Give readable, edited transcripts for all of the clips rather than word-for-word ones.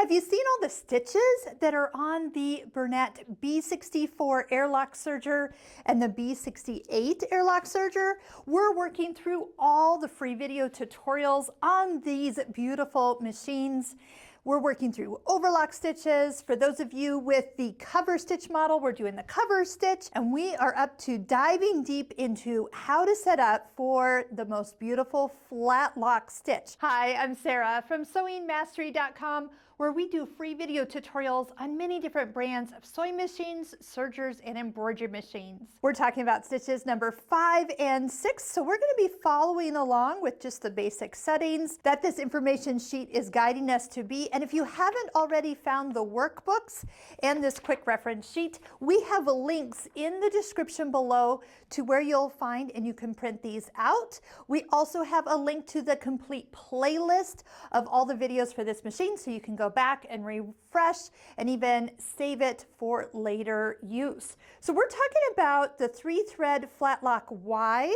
have you seen all the stitches that are on the Bernette b64 airlock serger and the b68 airlock serger? We're working through all the free video tutorials on these beautiful machines. We're working through overlock stitches. For those of you with the cover stitch model, we're doing the cover stitch, and we are up to diving deep into how to set up for the most beautiful flat lock stitch. Hi, I'm Sarah from sewingmastery.com, where we do free video tutorials on many different brands of sewing machines, sergers, and embroidery machines. We're talking about stitches number 5 and 6, so we're going to be following along with just the basic settings that this information sheet is guiding us to be. And if you haven't already found the workbooks and this quick reference sheet, we have links in the description below to where you'll find and you can print these out. We also have a link to the complete playlist of all the videos for this machine, so you can go back and refresh and even save it for later use. So we're talking about the 3-thread flat lock wide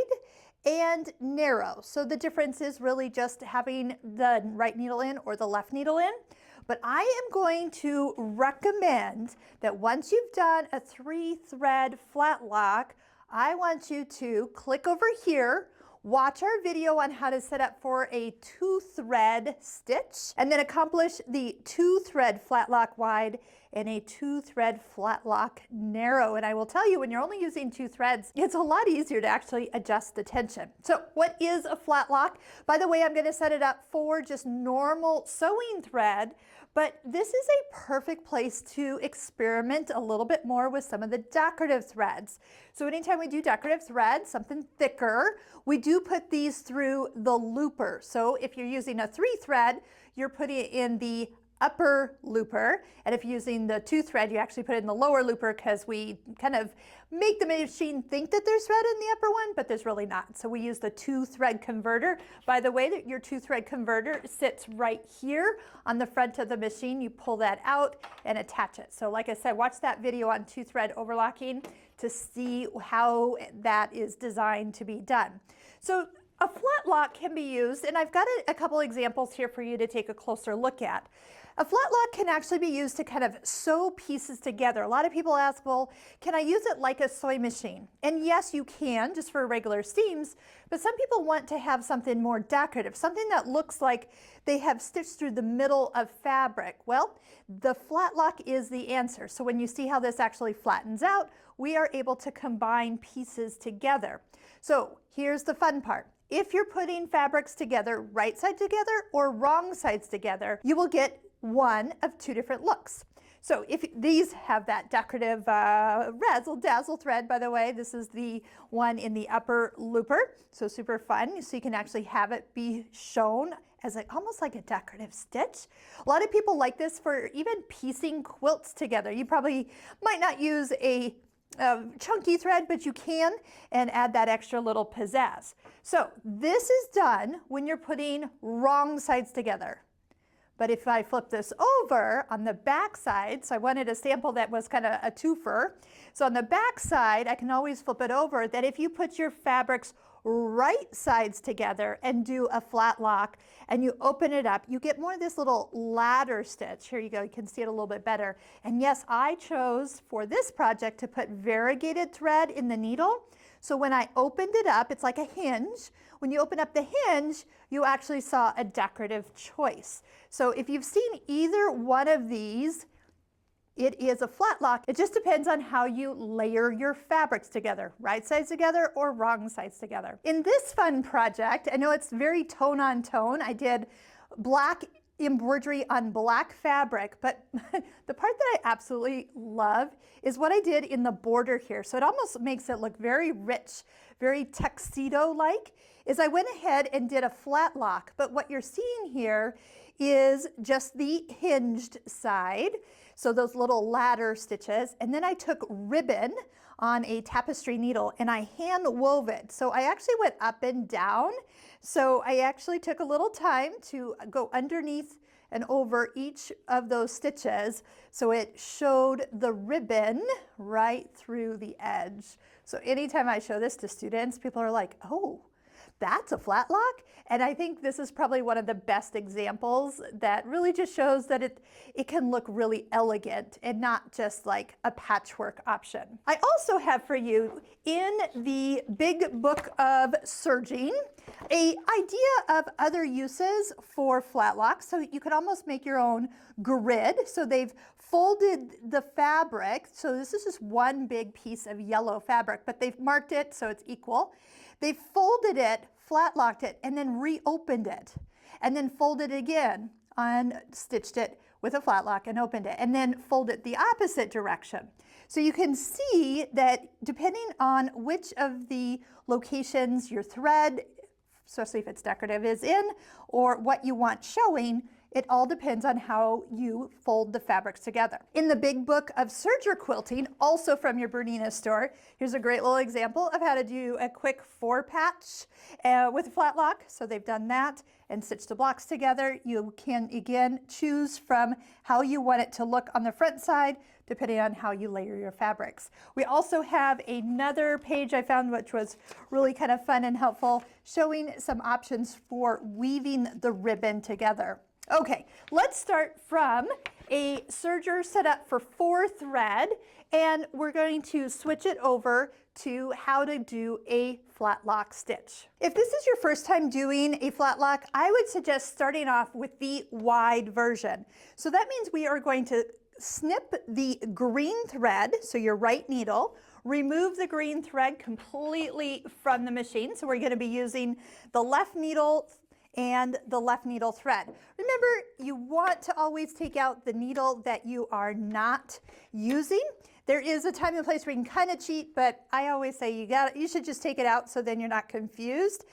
and narrow. So the difference is really just having the right needle in or the left needle in. But I am going to recommend that once you've done a 3-thread flat lock, I want you to click over here, watch our video on how to set up for a 2-thread stitch, and then accomplish the 2-thread flat lock wide and a 2-thread flat lock narrow. And I will tell you, when you're only using 2 threads, it's a lot easier to actually adjust the tension. So what is a flat lock? By the way, I'm going to set it up for just normal sewing thread, but this is a perfect place to experiment a little bit more with some of the decorative threads. So anytime we do decorative thread, something thicker, we do put these through the looper. So if you're using a 3-thread, you're putting it in the upper looper, and if you're using the 2-thread, you actually put it in the lower looper, because we kind of make the machine think that there's thread in the upper one, but there's really not. So we use the 2-thread converter. By the way, that your 2-thread converter sits right here on the front of the machine. You pull that out and attach it. So like I said, watch that video on 2-thread overlocking to see how that is designed to be done. So a flat lock can be used, and I've got a couple examples here for you to take a closer look at. A flat lock can actually be used to kind of sew pieces together. A lot of people ask, well, can I use it like a sewing machine? And yes, you can, just for regular seams, but some people want to have something more decorative, something that looks like they have stitched through the middle of fabric. Well, the flat lock is the answer. So when you see how this actually flattens out, we are able to combine pieces together. So here's the fun part. If you're putting fabrics together, right side together or wrong sides together, you will get one of 2 different looks. So if these have that decorative razzle dazzle thread, by the way, this is the one in the upper looper, so super fun. So you can actually have it be shown as almost like a decorative stitch. A lot of people like this for even piecing quilts together. You probably might not use a chunky thread, but you can, and add that extra little pizzazz. So this is done when you're putting wrong sides together. But if I flip this over on the back side, so I wanted a sample that was kind of a twofer. So on the back side, I can always flip it over, that if you put your fabrics right sides together and do a flat lock and you open it up, you get more of this little ladder stitch. Here you go, you can see it a little bit better. And yes, I chose for this project to put variegated thread in the needle. So when I opened it up, it's like a hinge. When you open up the hinge, you actually saw a decorative choice. So if you've seen either one of these, it is a flat lock. It just depends on how you layer your fabrics together, right sides together or wrong sides together. In this fun project, I know it's very tone on tone. I did black embroidery on black fabric, but the part that I absolutely love is what I did in the border here. So it almost makes it look very rich, very tuxedo-like, is I went ahead and did a flat lock, but what you're seeing here is just the hinged side, so those little ladder stitches, and then I took ribbon on a tapestry needle and I hand wove it. So I actually went up and down, so I actually took a little time to go underneath and over each of those stitches, so it showed the ribbon right through the edge. So anytime I show this to students, people are like, oh, that's a flat lock. And I think this is probably one of the best examples that really just shows that it can look really elegant and not just like a patchwork option. I also have for you in the big book of serging an idea of other uses for flat locks. So you could almost make your own grid. So they've folded the fabric. So this is just one big piece of yellow fabric, but they've marked it so it's equal. They folded it, flat locked it, and then reopened it, and then folded it again, unstitched it with a flat lock and opened it, and then fold it the opposite direction. So you can see that depending on which of the locations your thread, especially if it's decorative, is in, or what you want showing, it all depends on how you fold the fabrics together. In the big book of serger quilting, also from your Bernina store, here's a great little example of how to do a quick 4-patch with a flat lock. So they've done that and stitched the blocks together. You can, again, choose from how you want it to look on the front side, depending on how you layer your fabrics. We also have another page I found which was really kind of fun and helpful, showing some options for weaving the ribbon together. Okay, let's start from a serger set up for 4 thread, and we're going to switch it over to how to do a flat lock stitch. If this is your first time doing a flat lock, I would suggest starting off with the wide version. So that means we are going to snip the green thread, so your right needle, remove the green thread completely from the machine. So we're going to be using the left needle and the left needle thread. Remember, you want to always take out the needle that you are not using. There is a time and place where you can kind of cheat, but I always say you should just take it out so then you're not confused.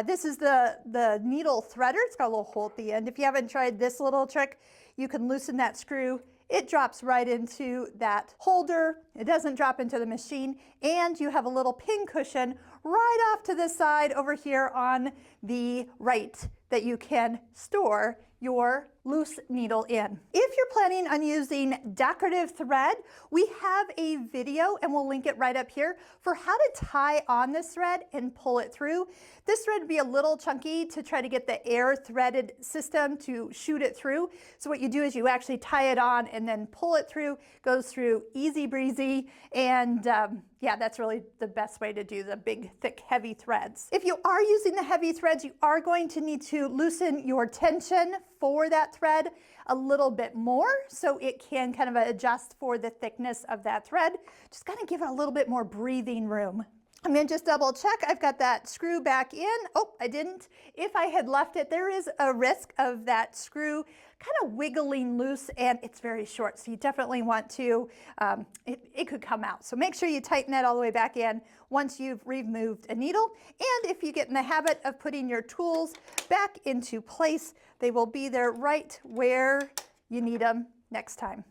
This is the needle threader. It's got a little hole at the end. If you haven't tried this little trick, you can loosen that screw. It drops right into that holder. It doesn't drop into the machine, and you have a little pin cushion right off to the side over here on the right that you can store your loose needle in. If you're planning on using decorative thread, we have a video, and we'll link it right up here, for how to tie on this thread and pull it through. This thread would be a little chunky to try to get the air threaded system to shoot it through. So what you do is you actually tie it on and then pull it through, goes through easy breezy, and yeah, that's really the best way to do the big, thick, heavy threads. If you are using the heavy threads, you are going to need to loosen your tension for that thread a little bit more so it can kind of adjust for the thickness of that thread. Just kind of give it a little bit more breathing room. I'm going to just double check. I've got that screw back in. Oh, I didn't. If I had left it, there is a risk of that screw kind of wiggling loose, and it's very short. So you definitely want to, it could come out. So make sure you tighten that all the way back in once you've removed a needle. And if you get in the habit of putting your tools back into place, they will be there right where you need them next time.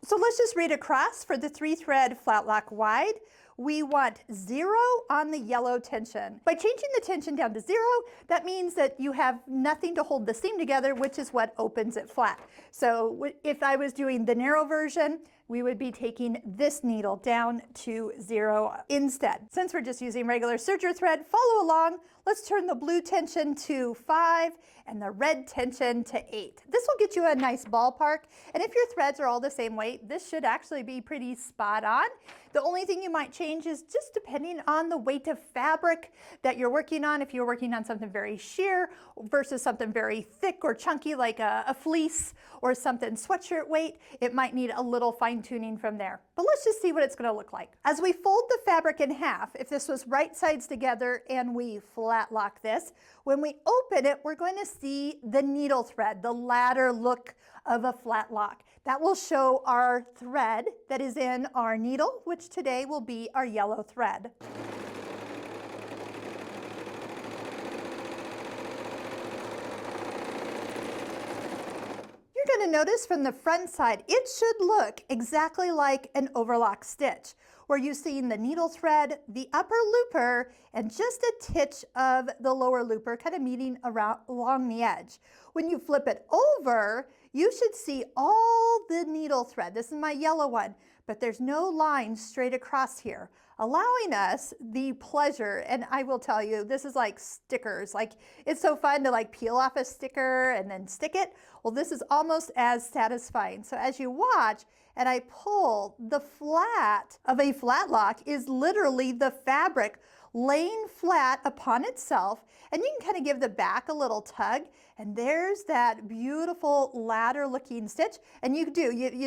So let's just read across for the 3-thread flat lock wide. We want 0 on the yellow tension. By changing the tension down to 0, that means that you have nothing to hold the seam together, which is what opens it flat. So if I was doing the narrow version, we would be taking this needle down to 0 instead. Since we're just using regular serger thread, follow along. Let's turn the blue tension to 5 and the red tension to 8. This will get you a nice ballpark. And if your threads are all the same weight, this should actually be pretty spot on. The only thing you might change is just depending on the weight of fabric that you're working on. If you're working on something very sheer versus something very thick or chunky like a fleece or something sweatshirt weight, it might need a little fine tuning from there. But let's just see what it's going to look like. As we fold the fabric in half, if this was right sides together and we flat lock this, when we open it, we're going to see the needle thread, the ladder look of a flat lock. That will show our thread that is in our needle, which today will be our yellow thread. You're going to notice from the front side, it should look exactly like an overlock stitch, where you're seeing the needle thread, the upper looper, and just a titch of the lower looper kind of meeting around along the edge. When you flip it over, you should see all the needle thread. This is my yellow one, but there's no line straight across here, allowing us the pleasure. And I will tell you, this is like stickers. Like, it's so fun to like peel off a sticker and then stick it. Well, this is almost as satisfying. So as you watch and I pull, the flat of a Flatlock is literally the fabric laying flat upon itself, and you can kind of give the back a little tug, and there's that beautiful ladder looking stitch. And you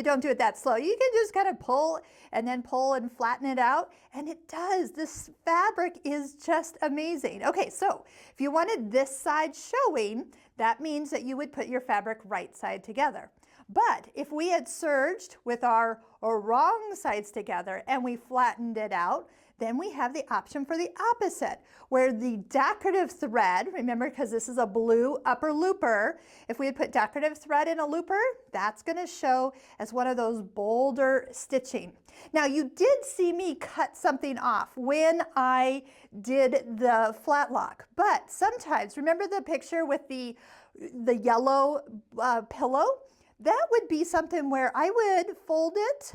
don't do it that slow. You can just kind of pull and then pull and flatten it out, and it does. This fabric is just amazing. Okay, so if you wanted this side showing, that means that you would put your fabric right side together. But if we had serged with our wrong sides together and we flattened it out, then we have the option for the opposite, where the decorative thread, remember, because this is a blue upper looper, if we had put decorative thread in a looper, that's going to show as one of those bolder stitching. Now, you did see me cut something off when I did the Flatlock, but sometimes, remember the picture with the yellow pillow? That would be something where I would fold it,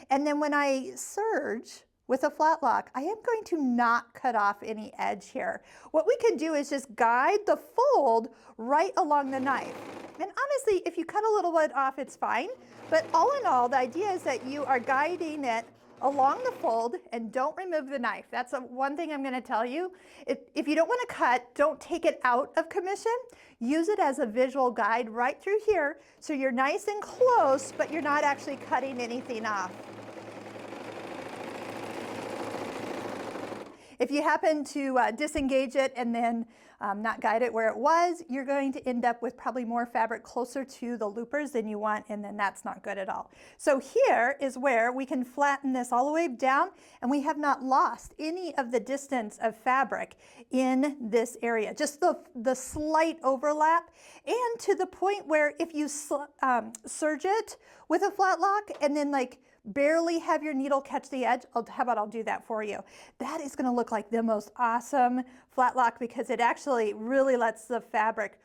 and then when I serge with a Flatlock, I am going to not cut off any edge here. What we can do is just guide the fold right along the knife. And honestly, if you cut a little bit off, it's fine. But all in all, the idea is that you are guiding it along the fold and don't remove the knife. That's one thing I'm going to tell you. If you don't want to cut, don't take it out of commission. Use it as a visual guide right through here so you're nice and close, but you're not actually cutting anything off. If you happen to disengage it and then not guide it where it was, you're going to end up with probably more fabric closer to the loopers than you want, and then that's not good at all. So here is where we can flatten this all the way down, and we have not lost any of the distance of fabric in this area. Just the slight overlap, and to the point where if you serge it with a Flatlock and then like barely have your needle catch the edge, how about I'll do that for you. That is going to look like the most awesome Flatlock because it actually really lets the fabric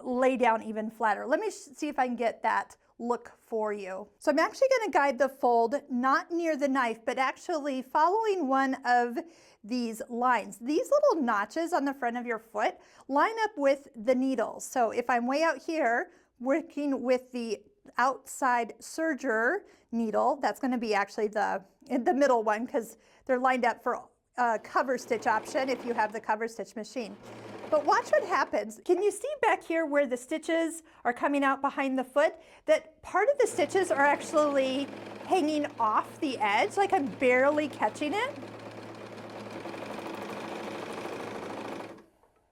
lay down even flatter. Let me see if I can get that look for you. So I'm actually going to guide the fold not near the knife, but actually following one of these lines. These little notches on the front of your foot line up with the needles. So if I'm way out here working with the outside serger needle, that's going to be actually the middle one because they're lined up for cover stitch option if you have the cover stitch machine. But watch what happens. Can you see back here where the stitches are coming out behind the foot? That part of the stitches are actually hanging off the edge, like I'm barely catching it.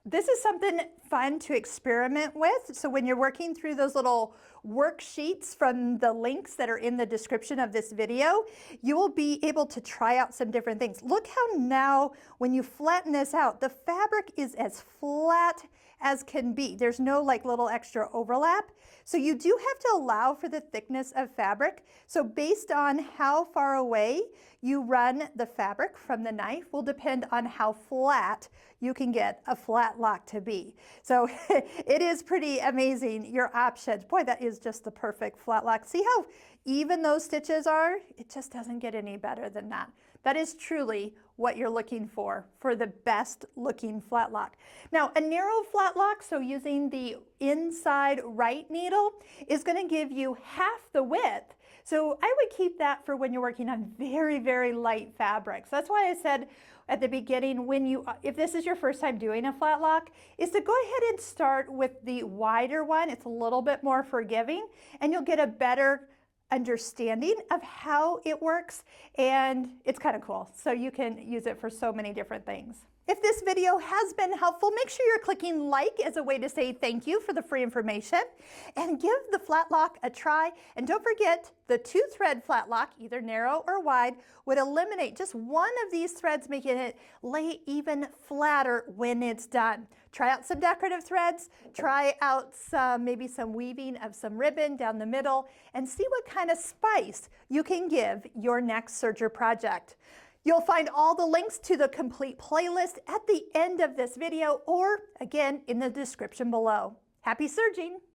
This is something fun to experiment with. So when you're working through those little worksheets from the links that are in the description of this video, you will be able to try out some different things. Look how now when you flatten this out, the fabric is as flat as can be. There's no like little extra overlap. So you do have to allow for the thickness of fabric. So based on how far away you run the fabric from the knife will depend on how flat you can get a Flatlock to be. So it is pretty amazing, your options. Boy, that is just the perfect Flatlock. See how even those stitches are? It just doesn't get any better than that. That is truly what you're looking for the best looking Flatlock. Now, a narrow Flatlock, so using the inside right needle, is going to give you half the width. So I would keep that for when you're working on very, very light fabrics. That's why I said at the beginning, if this is your first time doing a Flatlock, is to go ahead and start with the wider one. It's a little bit more forgiving, and you'll get a better understanding of how it works, and it's kind of cool. So you can use it for so many different things. If this video has been helpful, make sure you're clicking like as a way to say thank you for the free information, and give the Flatlock a try. And don't forget, the 2-thread Flatlock, either narrow or wide, would eliminate just one of these threads, making it lay even flatter when it's done. Try out some decorative threads, try out maybe some weaving of some ribbon down the middle, and see what kind of spice you can give your next serger project. You'll find all the links to the complete playlist at the end of this video, or again in the description below. Happy serging!